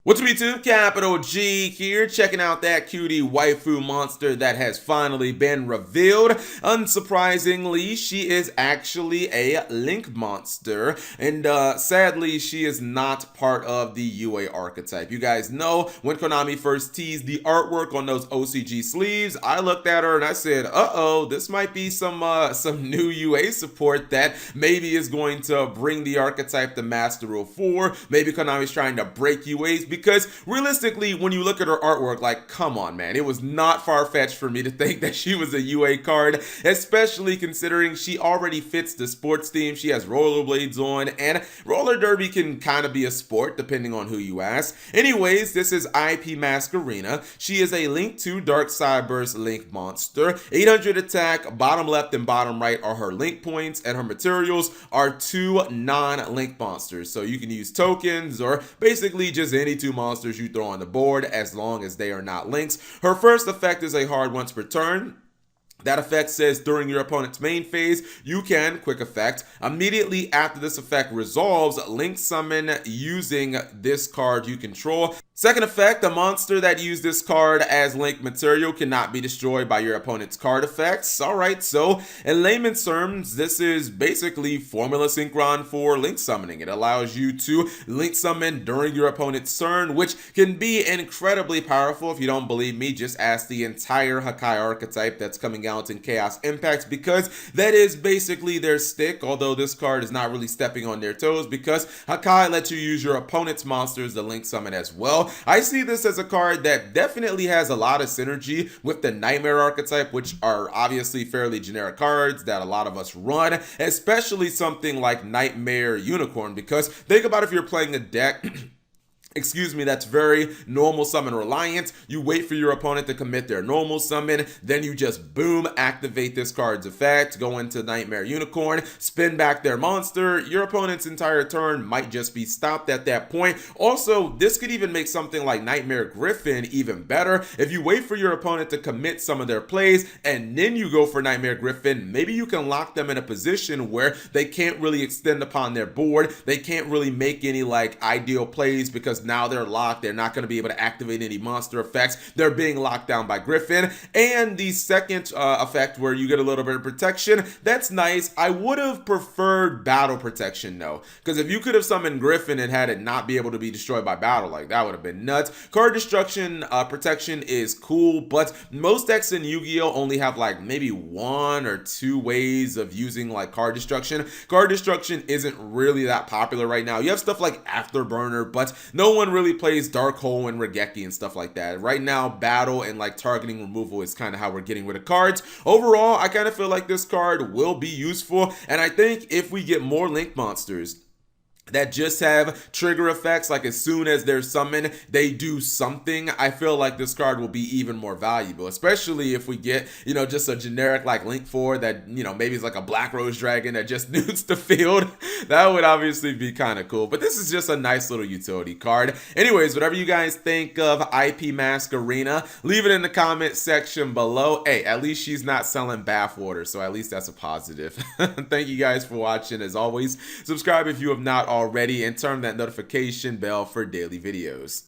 What's up YouTube? Capital G here, checking out that cutie waifu monster that has finally been revealed. Unsurprisingly, she is actually a Link monster, and sadly, she is not part of the UA archetype. You guys know when Konami first teased the artwork on those OCG sleeves, I looked at her and I said, uh-oh, this might be some new UA support that maybe is going to bring the archetype to Master Rule 4. Maybe Konami's trying to break UAs, because realistically, when you look at her artwork, like, come on, man, it was not far-fetched for me to think that she was a UA card, especially considering she already fits the sports theme. She has rollerblades on, and roller derby can kind of be a sport depending on who you ask. Anyways, this is IP Masquerena. She is a Link 2 Dark Side Burst Link monster. 800 attack, bottom left and bottom right are her Link points, and her materials are two non-Link monsters. So you can use tokens or basically just any two monsters you throw on the board as long as they are not links. Her first effect is a hard once per turn. That effect says during your opponent's main phase, you can, quick effect, immediately after this effect resolves, Link summon using this card you control. Second effect, a monster that used this card as Link material cannot be destroyed by your opponent's card effects. Alright, so in layman's terms, this is basically Formula Synchron for Link summoning. It allows you to Link summon during your opponent's turn, which can be incredibly powerful. If you don't believe me, just ask the entire Hottie archetype that's coming out in Chaos Impacts, because that is basically their stick, although this card is not really stepping on their toes, because Hottie lets you use your opponent's monsters to Link summon as well. I see this as a card that definitely has a lot of synergy with the Nightmare archetype, which are obviously fairly generic cards that a lot of us run, especially something like Nightmare Unicorn, because think about if you're playing a deck that's very normal summon reliant. You wait for your opponent to commit their normal summon, then you just boom, activate this card's effect, go into Nightmare Unicorn, spin back their monster. Your opponent's entire turn might just be stopped at that point. Also, this could even make something like Nightmare Griffin even better. If you wait for your opponent to commit some of their plays and then you go for Nightmare Griffin, maybe you can lock them in a position where they can't really extend upon their board. They can't really make any like ideal plays because now they're locked. They're not going to be able to activate any monster effects. They're being locked down by Griffin. And the second effect where you get a little bit of protection, that's nice. I would have preferred battle protection though, because if you could have summoned Griffin and had it not be able to be destroyed by battle, like that would have been nuts. Card destruction protection is cool, but most decks in Yu-Gi-Oh only have like maybe one or two ways of using like card destruction. Card destruction isn't really that popular right now. You have stuff like Afterburner, but no one really plays Dark Hole and Regeki and stuff like that. Right now, battle and like targeting removal is kind of how we're getting rid of cards. Overall, I kind of feel like this card will be useful, and I think if we get more Link monsters that just have trigger effects, like as soon as they're summoned, they do something, I feel like this card will be even more valuable, especially if we get, just a generic like Link 4 that, maybe it's like a Black Rose Dragon that just nukes the field. That would obviously be kind of cool, but this is just a nice little utility card. Anyways, whatever you guys think of IP Masquerena, leave it in the comment section below. Hey, at least she's not selling bathwater, so at least that's a positive. Thank you guys for watching. As always, subscribe if you have not already, and turn that notification bell for daily videos.